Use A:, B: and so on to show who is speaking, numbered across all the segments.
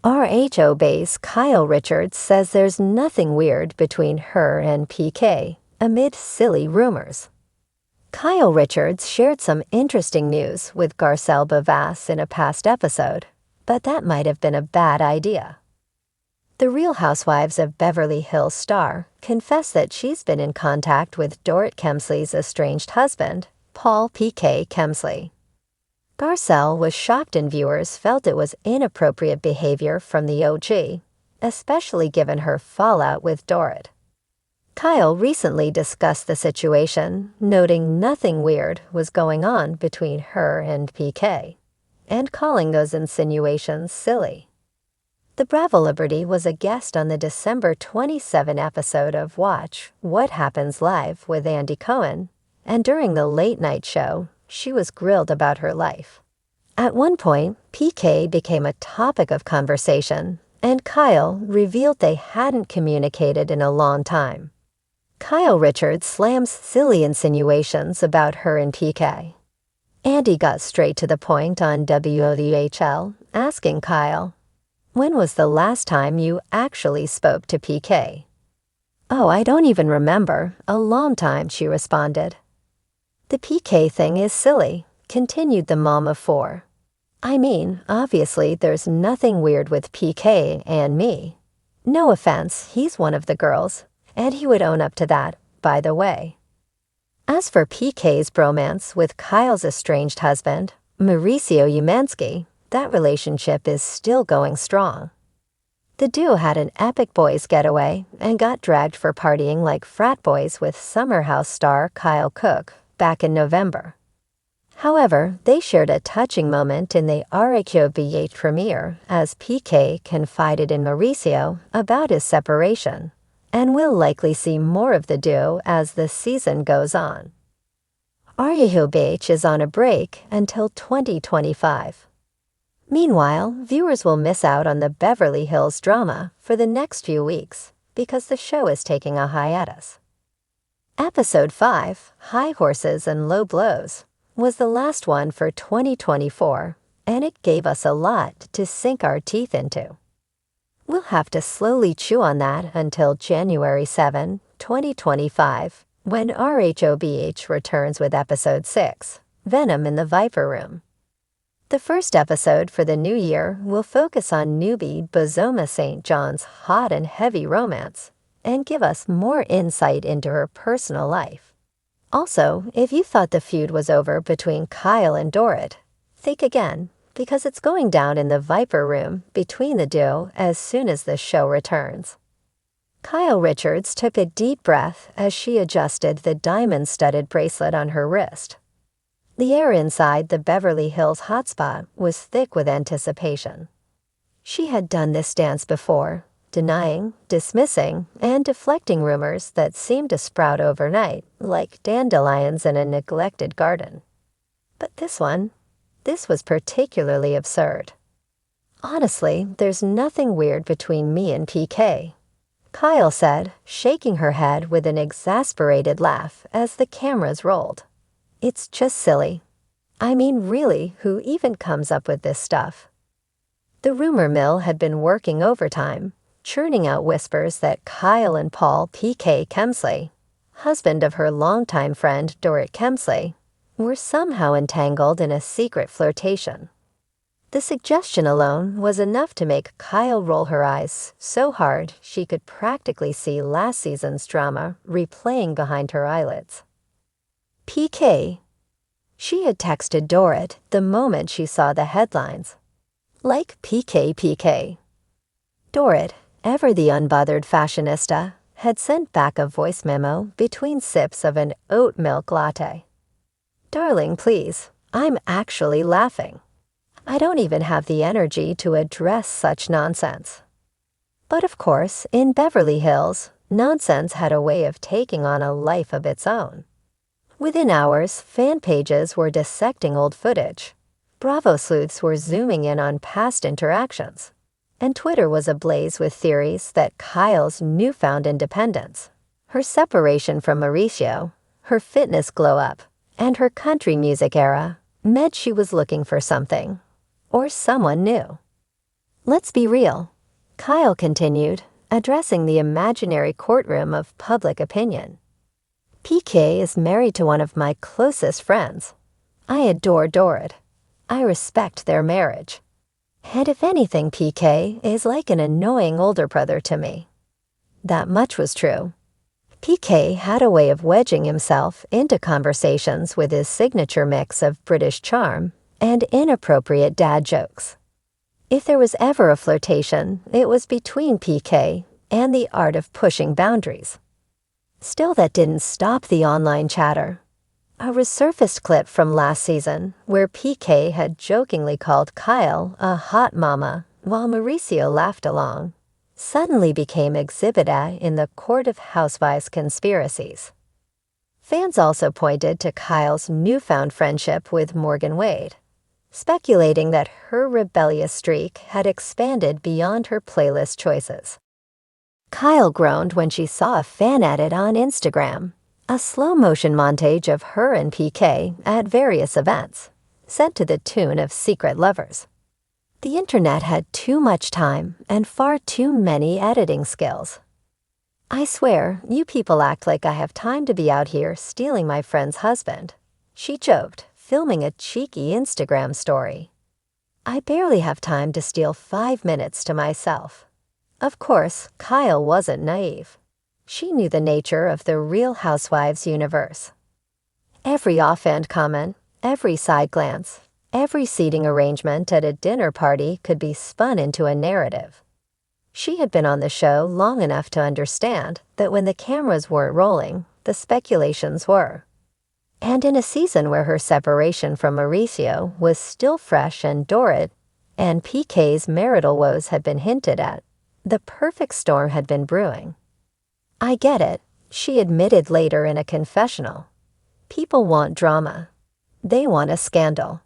A: RHO base Kyle Richards says there's nothing weird between her and PK, amid silly rumors. Kyle Richards shared some interesting news with Garcelle Bavas in a past episode, but that might have been a bad idea. The Real Housewives of Beverly Hills star confessed that she's been in contact with Dorit Kemsley's estranged husband, Paul P.K. Kemsley. Garcelle was shocked and viewers felt it was inappropriate behavior from the OG, especially given her fallout with Dorit. Kyle recently discussed the situation, noting nothing weird was going on between her and PK, and calling those insinuations silly. The Bravo Liberty was a guest on the December 27 episode of Watch What Happens Live with Andy Cohen, and during the late-night show, she was grilled about her life. At one point, PK became a topic of conversation, and Kyle revealed they hadn't communicated in a long time. Kyle Richards slams silly insinuations about her and PK. Andy got straight to the point on WODHL, asking Kyle, "When was the last time you actually spoke to PK?" "Oh, I don't even remember. A long time," she responded. "The PK thing is silly," continued the mom of four. "I mean, obviously there's nothing weird with PK and me. No offense, he's one of the girls, and he would own up to that, by the way." As for PK's bromance with Kyle's estranged husband, Mauricio Umansky, that relationship is still going strong. The duo had an epic boys' getaway and got dragged for partying like frat boys with Summer House star Kyle Cook back in November. However, they shared a touching moment in the RHOBH premiere as PK confided in Mauricio about his separation, and we'll likely see more of the duo as the season goes on. RHOBH is on a break until 2025. Meanwhile, viewers will miss out on the Beverly Hills drama for the next few weeks because the show is taking a hiatus. Episode 5, High Horses and Low Blows, was the last one for 2024, and it gave us a lot to sink our teeth into. We'll have to slowly chew on that until January 7, 2025, when RHOBH returns with Episode 6, Venom in the Viper Room. The first episode for the new year will focus on newbie Bozoma St. John's hot and heavy romance and give us more insight into her personal life. Also, if you thought the feud was over between Kyle and Dorit, think again, because it's going down in the Viper Room between the duo as soon as the show returns. Kyle Richards took a deep breath as she adjusted the diamond-studded bracelet on her wrist. The air inside the Beverly Hills hotspot was thick with anticipation. She had done this dance before, denying, dismissing, and deflecting rumors that seemed to sprout overnight, like dandelions in a neglected garden. But this was particularly absurd. "Honestly, there's nothing weird between me and PK," Kyle said, shaking her head with an exasperated laugh as the cameras rolled. "It's just silly. I mean, really, who even comes up with this stuff?" The rumor mill had been working overtime, churning out whispers that Kyle and Paul P.K. Kemsley, husband of her longtime friend Dorit Kemsley, were somehow entangled in a secret flirtation. The suggestion alone was enough to make Kyle roll her eyes so hard she could practically see last season's drama replaying behind her eyelids. PK. She had texted Dorit the moment she saw the headlines. Like PK. Dorit, ever the unbothered fashionista, had sent back a voice memo between sips of an oat milk latte. "Darling, please, I'm actually laughing. I don't even have the energy to address such nonsense." But of course, in Beverly Hills, nonsense had a way of taking on a life of its own. Within hours, fan pages were dissecting old footage. Bravo sleuths were zooming in on past interactions. And Twitter was ablaze with theories that Kyle's newfound independence, her separation from Mauricio, her fitness glow-up, and her country music era meant she was looking for something, or someone new. Let's be real, Kyle continued, addressing the imaginary courtroom of public opinion. PK is married to one of my closest friends. I adore Dorit. I respect their marriage. And if anything, PK is like an annoying older brother to me. That much was true. PK had a way of wedging himself into conversations with his signature mix of British charm and inappropriate dad jokes. If there was ever a flirtation, it was between PK and the art of pushing boundaries. Still, that didn't stop the online chatter. A resurfaced clip from last season, where PK had jokingly called Kyle a hot mama while Mauricio laughed along, suddenly became Exhibit A in the Court of Housewives conspiracies. Fans also pointed to Kyle's newfound friendship with Morgan Wade, speculating that her rebellious streak had expanded beyond her playlist choices. Kyle groaned when she saw a fan edit on Instagram, a slow-motion montage of her and PK at various events, set to the tune of Secret Lovers. The internet had too much time and far too many editing skills. I swear, you people act like I have time to be out here stealing my friend's husband, she joked, filming a cheeky Instagram story. I barely have time to steal 5 minutes to myself. Of course, Kyle wasn't naive. She knew the nature of the Real Housewives universe. Every offhand comment, every side glance, every seating arrangement at a dinner party could be spun into a narrative. She had been on the show long enough to understand that when the cameras weren't rolling, the speculations were. And in a season where her separation from Mauricio was still fresh and Dorit, and PK's marital woes had been hinted at, the perfect storm had been brewing. I get it, she admitted later in a confessional. People want drama. They want a scandal.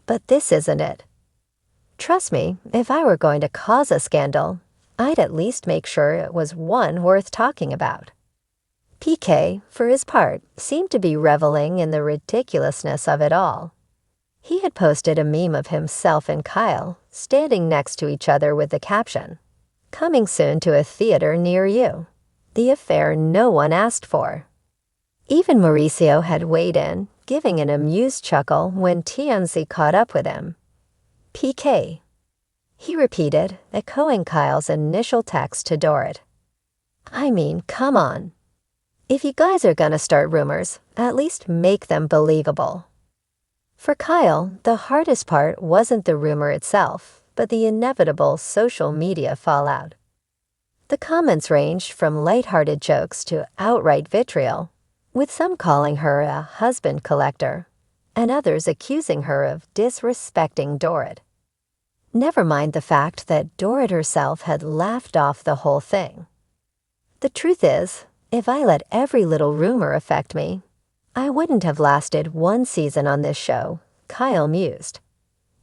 A: But this isn't it. Trust me, if I were going to cause a scandal, I'd at least make sure it was one worth talking about. PK, for his part, seemed to be reveling in the ridiculousness of it all. He had posted a meme of himself and Kyle standing next to each other with the caption, "Coming soon to a theater near you. The affair no one asked for." Even Mauricio had weighed in, giving an amused chuckle when TMZ caught up with him. PK. He repeated, echoing Kyle's initial text to Dorit. I mean, come on. If you guys are gonna start rumors, at least make them believable. For Kyle, the hardest part wasn't the rumor itself, but the inevitable social media fallout. The comments ranged from lighthearted jokes to outright vitriol, with some calling her a husband collector, and others accusing her of disrespecting Dorit. Never mind the fact that Dorit herself had laughed off the whole thing. The truth is, if I let every little rumor affect me, I wouldn't have lasted one season on this show, Kyle mused.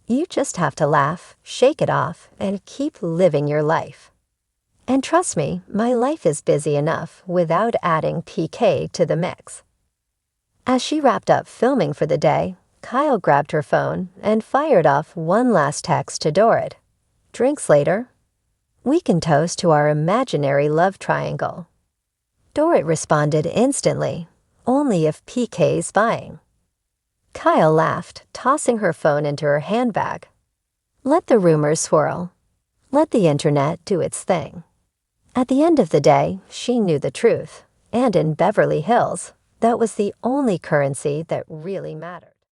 A: You just have to laugh, shake it off, and keep living your life. And trust me, my life is busy enough without adding PK to the mix. As she wrapped up filming for the day, Kyle grabbed her phone and fired off one last text to Dorit. Drinks later? We can toast to our imaginary love triangle. Dorit responded instantly, only if PK's buying. Kyle laughed, tossing her phone into her handbag. Let the rumors swirl. Let the internet do its thing. At the end of the day, she knew the truth, and in Beverly Hills, that was the only currency that really mattered.